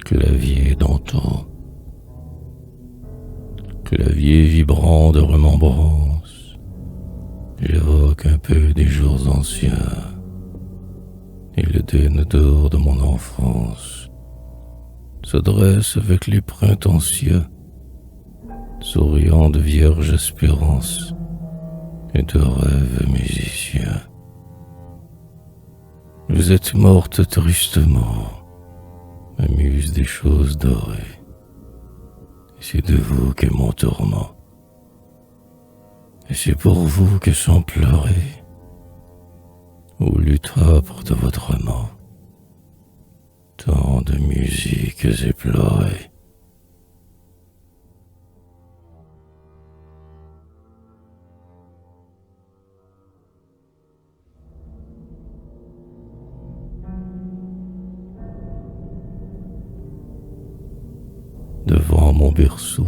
clavier d'antan, clavier vibrant de remembrance, j'évoque un peu des jours anciens et le l'Éden d'or de mon enfance se dresse avec les printemps-cieux, souriant de vierge espérance et de rêves musiciens. Vous êtes morte tristement, ma muse des choses dorées, et c'est de vous qu'est mon tourment, et c'est pour vous que sans pleurer, vous luttera pour de votre amant, tant de musiques éplorées. Devant mon berceau,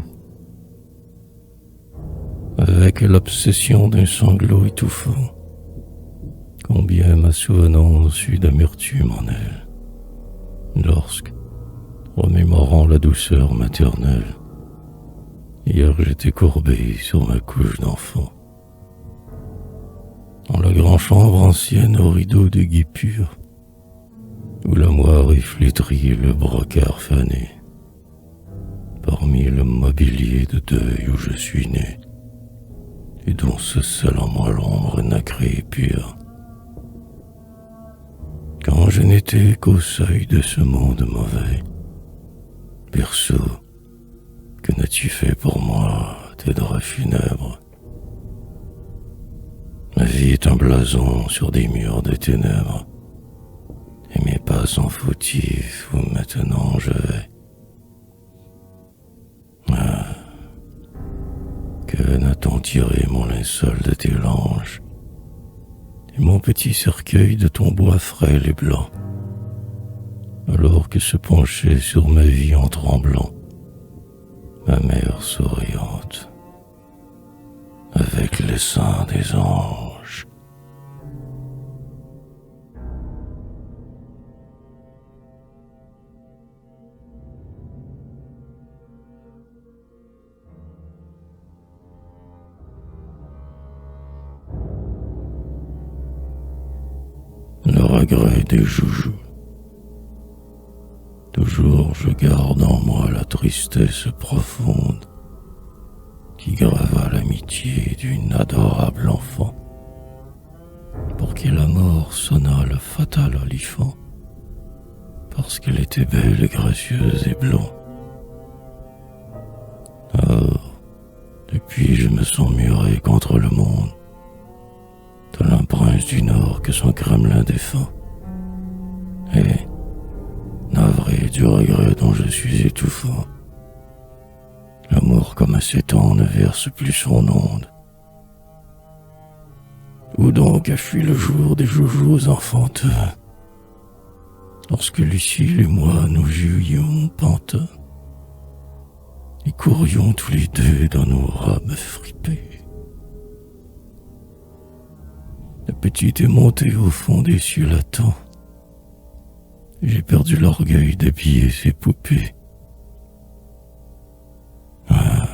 avec l'obsession d'un sanglot étouffant, combien ma souvenance eut d'amertume en elle, lorsque, remémorant la douceur maternelle, hier j'étais courbé sur ma couche d'enfant, dans la grande chambre ancienne aux rideaux de guipure, où la moire efflétrit le brocart fané, parmi le mobilier de deuil où je suis né, et dont ce seul en moi l'ombre nacrée et pure. Quand je n'étais qu'au seuil de ce monde mauvais, berceau, que n'as-tu fait pour moi, tes draps funèbres? Ma vie est un blason sur des murs de ténèbres, et mes pas sont fautifs où maintenant je vais. Ah, que n'a-t-on tiré mon linceul de tes langes et mon petit cercueil de ton bois frêle et blanc, alors que se penchait sur ma vie en tremblant ma mère souriante avec les seins des anges. Le regret des joujoux. Toujours je garde en moi la tristesse profonde qui grava l'amitié d'une adorable enfant, pour qui la mort sonna le fatal olifant, parce qu'elle était belle et gracieuse et blonde. Or, depuis je me sens muré contre le monde, de un prince du Nord que son Kremlin défend, et, navré du regret dont je suis étouffant, l'amour comme à 7 ans ne verse plus son onde. Où donc a fui le jour des joujoux enfantins, lorsque Lucille et moi nous jouions pantins, et courions tous les deux dans nos robes fripées? La petite est montée au fond des cieux latents. J'ai perdu l'orgueil d'habiller ses poupées. Ah,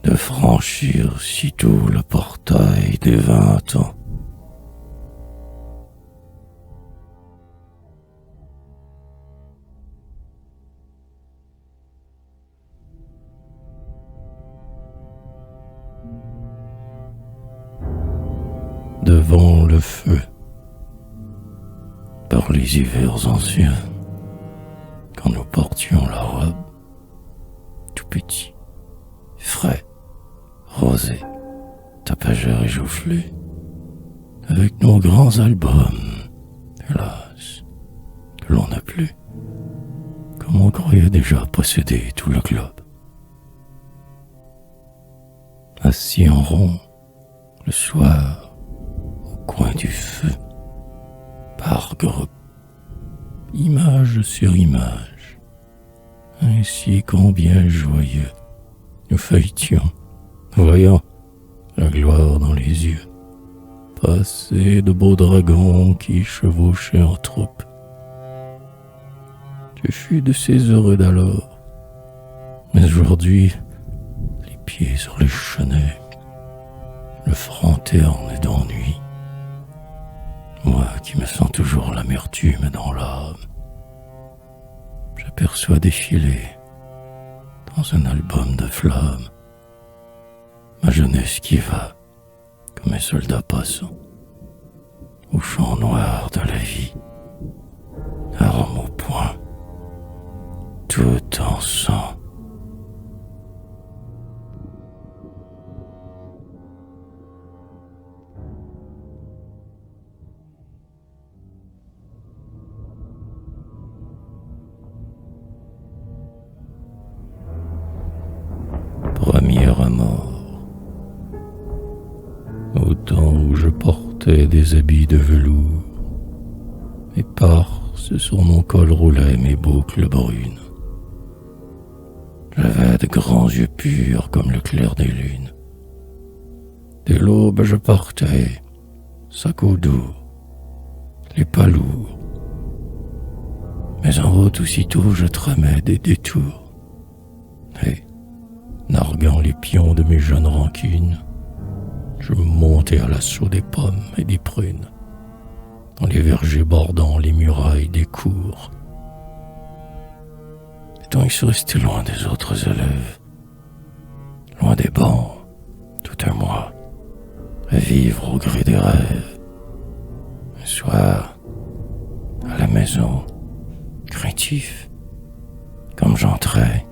de franchir sitôt le portail des 20 ans. Devant le feu, par les hivers anciens, quand nous portions la robe, tout petit, frais, rosé, tapageur et joufflu, avec nos grands albums, hélas, que l'on n'a plus, comme on croyait déjà posséder tout le globe. Assis en rond, le soir, au coin du feu, par groupe, image sur image, ainsi combien joyeux nous feuilletions, voyant la gloire dans les yeux, passer de beaux dragons qui chevauchaient en troupe, Je fus de ces heureux d'alors. Mais aujourd'hui, les pieds sur les chenets, le front terne d'ennui, moi qui me sens toujours l'amertume dans l'âme, j'aperçois défiler dans un album de flammes ma jeunesse qui va, comme un soldat passant, au champ noir de la vie, arme au poing, tout en sang. Premier amour, au temps où je portais des habits de velours, éparses sur mon col roulaient mes boucles brunes. J'avais de grands yeux purs comme le clair des lunes. Dès l'aube je partais, sac au dos, les pas lourds. Mais en route aussitôt je tramais des détours. Et, narguant les pions de mes jeunes rancunes, je montais à l'assaut des pommes et des prunes, dans les vergers bordant les murailles des cours. Et donc il se restait loin des autres élèves, loin des bancs, tout un mois, à vivre au gré des rêves. Un soir, à la maison, craintif, comme j'entrais,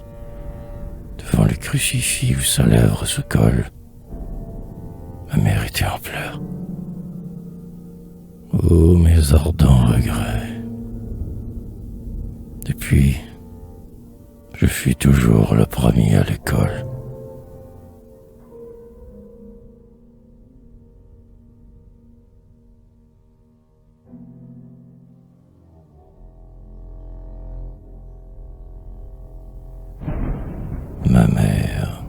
devant le crucifix où sa lèvre se colle, ma mère était en pleurs. Oh, mes ardents regrets. Depuis, je fus toujours le premier à l'école. Ma mère.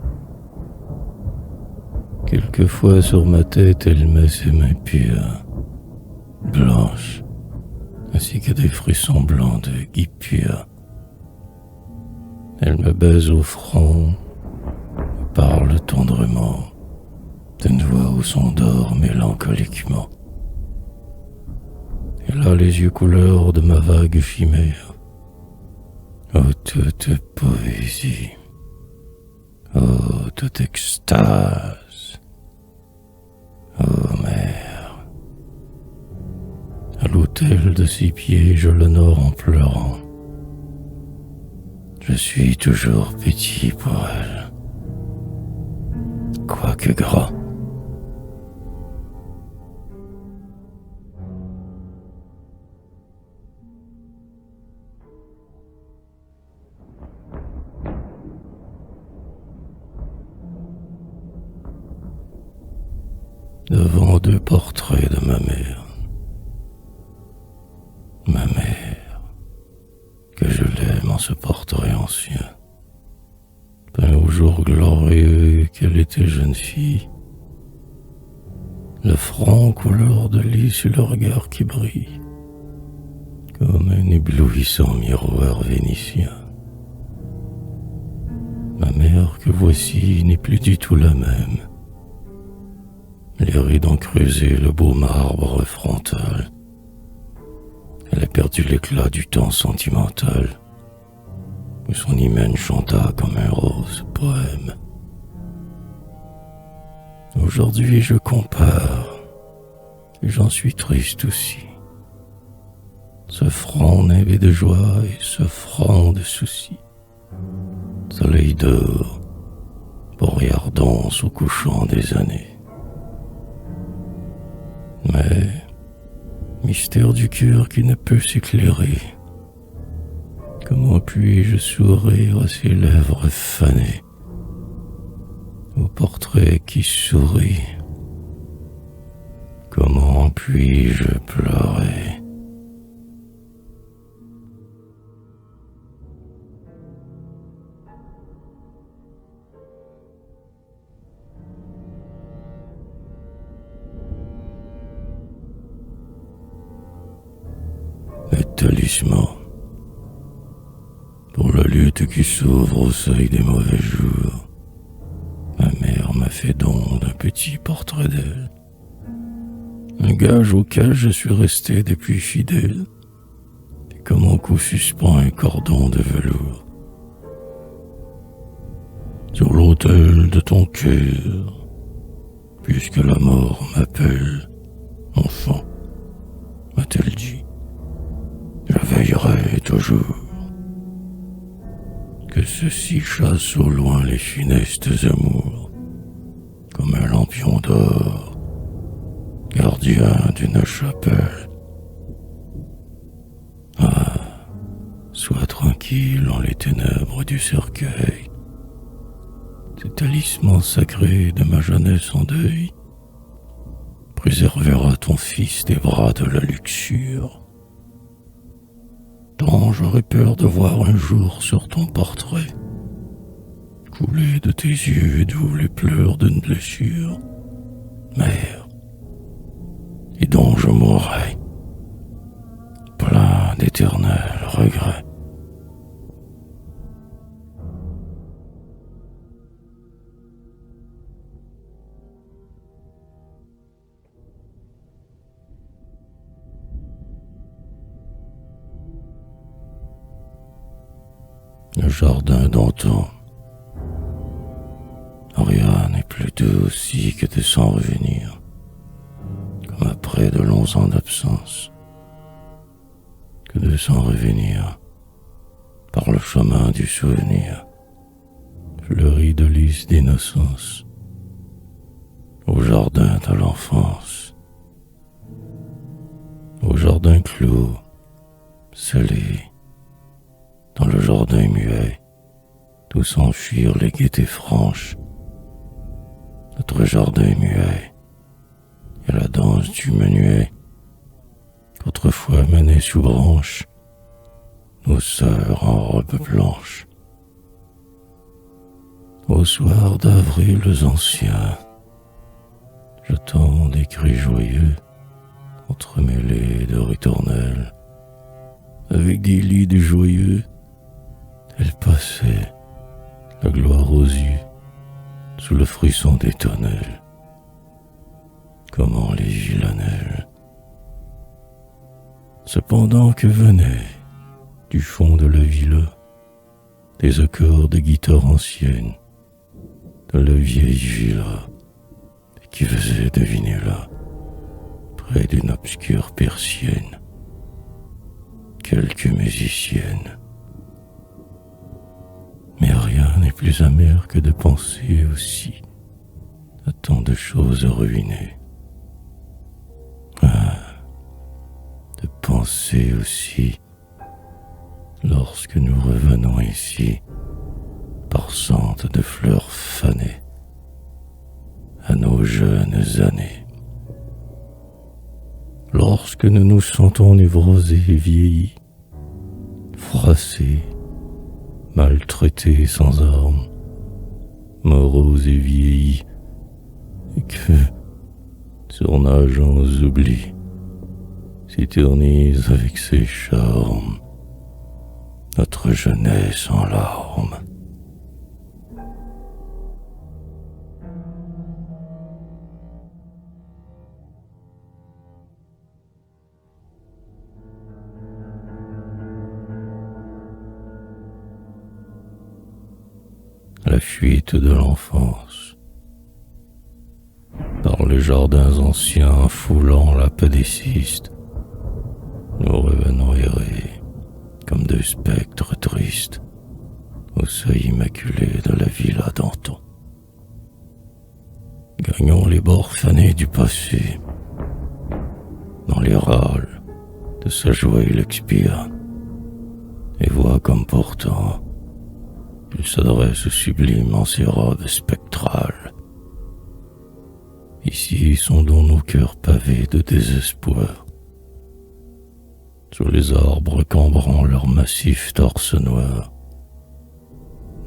Quelquefois sur ma tête, elle met ses mains pures, blanches, ainsi que des frissons blancs de guipure. Elle me baise au front, me parle tendrement, d'une voix au son d'or mélancoliquement. Elle a les yeux couleur de ma vague chimère. Oh, toute poésie, oh, toute extase, oh, mère. À l'autel de ses pieds, je l'honore en pleurant. Je suis toujours petit pour elle, quoique grand. Devant deux portraits de ma mère, que je l'aime en ce portrait ancien, peint au jour glorieux qu'elle était jeune fille, le front couleur de lys et le regard qui brille, comme un éblouissant miroir vénitien. Ma mère que voici n'est plus du tout la même. Les rides ont creusé le beau marbre frontal. Elle a perdu l'éclat du temps sentimental, où son hymen chanta comme un rose poème. Aujourd'hui je compare, et j'en suis triste aussi. Ce front nimbé de joie et ce front de soucis. Soleil d'or, regardons au couchant des années. Mais, mystère du cœur qui ne peut s'éclairer, comment puis-je sourire à ces lèvres fanées, au portrait qui sourit? Comment puis-je pleurer? Le talisman. goutte qui s'ouvre au seuil des mauvais jours. Ma mère m'a fait don d'un petit portrait d'elle, un gage auquel je suis resté depuis fidèle, et comme mon cou suspend un cordon de velours. Sur l'autel de ton cœur, puisque la mort m'appelle, enfant, m'a-t-elle dit, je veillerai toujours. Que ceci chasse au loin les funestes amours, comme un lampion d'or, gardien d'une chapelle. Ah, sois tranquille en les ténèbres du cercueil. Ce talisman sacré de ma jeunesse en deuil préservera ton fils des bras de la luxure. Tant j'aurais peur de voir un jour sur ton portrait couler de tes yeux d'où les pleurs d'une blessure, mère, et dont je mourrai, plein d'éternels regrets. Le jardin d'antan. Rien n'est plus doux aussi que de s'en revenir, comme après de longs ans d'absence, que de s'en revenir par le chemin du souvenir, fleuri de lys d'innocence, au jardin de l'enfance, au jardin clos, scellé, dans le jardin muet, d'où s'enfuirent les gaietés franches. Notre jardin muet et la danse du menuet qu'autrefois menait sous branche nos sœurs en robes blanches. Au soir d'avrils anciens, jetant des cris joyeux entremêlés de ritournelles, avec des lieds joyeux, elle passait, la gloire aux yeux, sous le frisson des tonnelles. Comment les villanelles. Cependant que venaient, du fond de la villa, des accords de guitare ancienne, de la vieille villa, qui faisaient deviner là, près d'une obscure persienne, quelques musiciennes. Mais rien n'est plus amer que de penser aussi à tant de choses ruinées. Ah, de penser aussi, lorsque nous revenons ici, parsante de fleurs fanées, à nos jeunes années. Lorsque nous nous sentons névrosés et vieillis, froissés, maltraités sans armes, moroses et vieillis, et que, surnageants oublis, s'éternise avec ses charmes, notre jeunesse en larmes. La fuite de l'enfance, par les jardins anciens foulant la paix des cistes, nous revenons errer comme deux spectres tristes au seuil immaculé de la villa d'antan. Gagnons les bords fanés du passé, dans les râles de sa joie il expire, et voit comme pourtant il s'adresse sublime en ses robes spectrales. Ici sondons nos cœurs pavés de désespoir, sous les arbres cambrant leurs massifs torses noirs.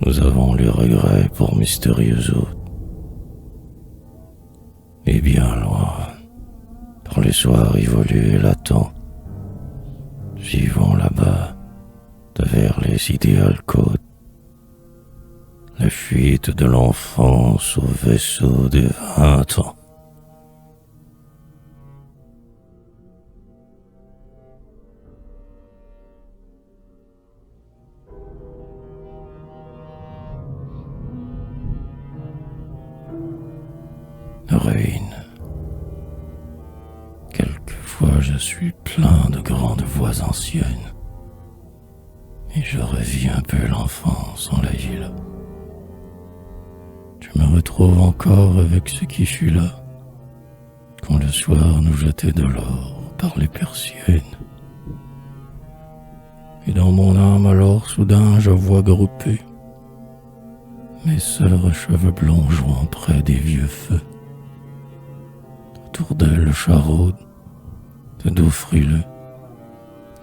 Nous avons les regrets pour mystérieux hôtes. Et bien loin, par les soirs évolués et latents, vivons là-bas, vers les idéales côtes fuite de l'enfance au vaisseau des 20 ans. Ruine. Quelquefois je suis plein de grandes voix anciennes, et je revis un peu l'enfance en la ville. Je me retrouve encore avec ce qui fut là, quand le soir nous jetait de l'or par les persiennes. Et dans mon âme alors soudain je vois grouper mes sœurs à cheveux blonds jouant près des vieux feux. Autour d'elles charaude de doux frileux,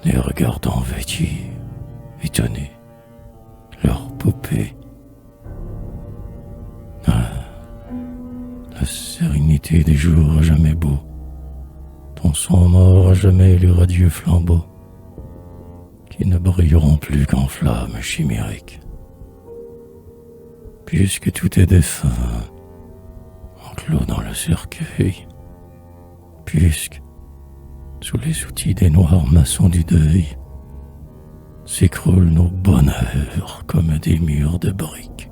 les regardant vêtir, étonnés, leurs poupées. Ah, la sérénité des jours à jamais beaux, ton sang mort à jamais les radieux flambeaux, qui ne brilleront plus qu'en flammes chimériques. Puisque tout est défunt, enclos dans le cercueil, puisque, sous les outils des noirs maçons du deuil, s'écroulent nos bonheurs comme des murs de briques.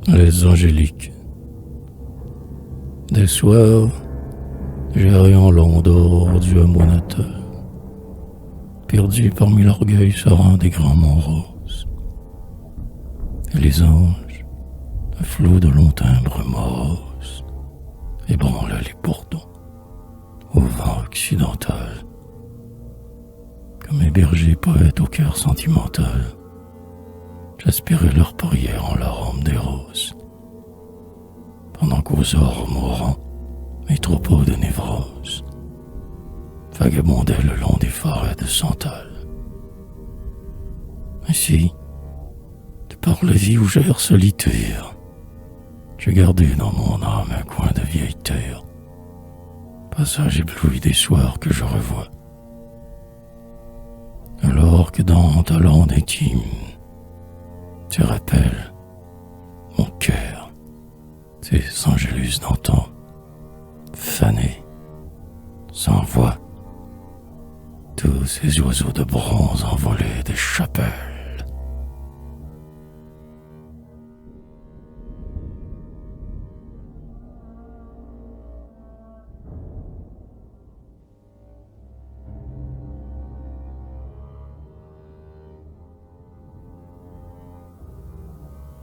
Les angéliques. Des soirs, j'errais en l'endor du hameau natal, perdu parmi l'orgueil serein des grands monts roses. Et les anges, un flot de longs timbres moroses, ébranlaient les bourdons au vent occidental, comme les bergers poètes au cœur sentimental. J'aspirais leurs prières en l'arôme des roses, pendant qu'aux ors mourants, mes troupeaux de névrose vagabondaient le long des forêts de santal. Ainsi, de par la vie où j'erre solitaire, j'ai gardé dans mon âme un coin de vieille terre, passage ébloui des soirs que je revois. Alors que dans ta lande intime, tu rappelles mon cœur, tes angélus d'antan, fanés, sans voix, tous ces oiseaux de bronze envolés des chapelles.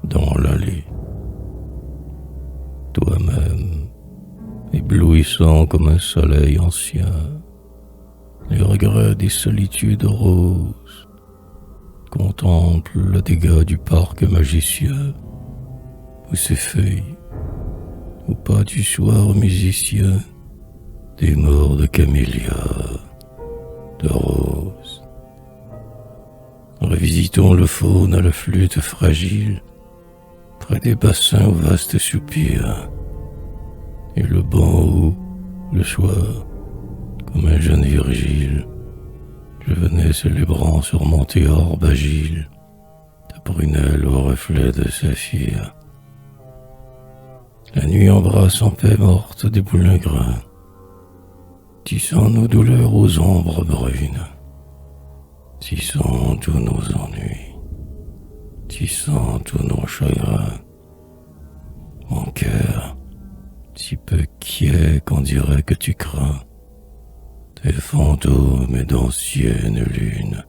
Dans l'allée, toi-même, éblouissant comme un soleil ancien, les regrets des solitudes roses, contemple le dégât du parc magicien, où ses feuilles, au pas du soir musicien, des morts de camélias, de roses. Revisitons le faune à la flûte fragile, près des bassins aux vastes soupirs, et le banc où, le soir, comme un jeune Virgile, je venais célébrant sur mon théorbe agile, ta prunelle au reflet de saphir. La nuit embrasse en paix morte des boulingrins, tissant nos douleurs aux ombres brunes, tissant tous nos ennuis, tissant tous nos chagrins. Mon cœur, si peu quiet qu'on dirait que tu crains tes fantômes et d'anciennes lunes,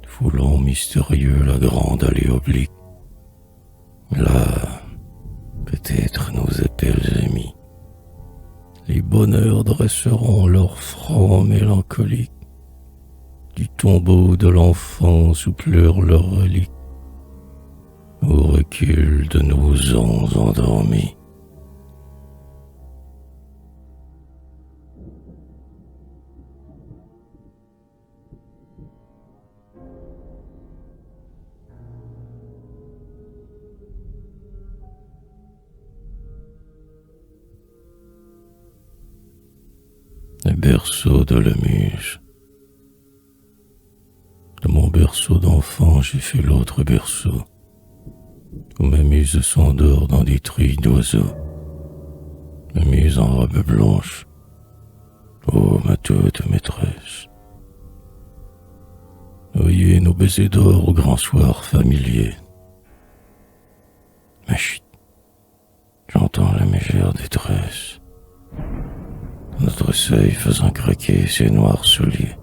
foulant mystérieux la grande allée oblique. Là, peut-être nos épais amis, les bonheurs dresseront leur front mélancolique du tombeau de l'enfance où pleurent leurs reliques, au recul de nos ans endormis. les berceaux de la muse. De mon berceau d'enfant, j'ai fait l'autre berceau, où ma muse s'endort dans des trilles d'oiseaux. Ma muse en robe blanche, ô ma toute maîtresse. Oyez nos baisers d'or au grand soir familier. Mais chut, j'entends la mégère détresse, notre seuil faisant craquer ses noirs souliers.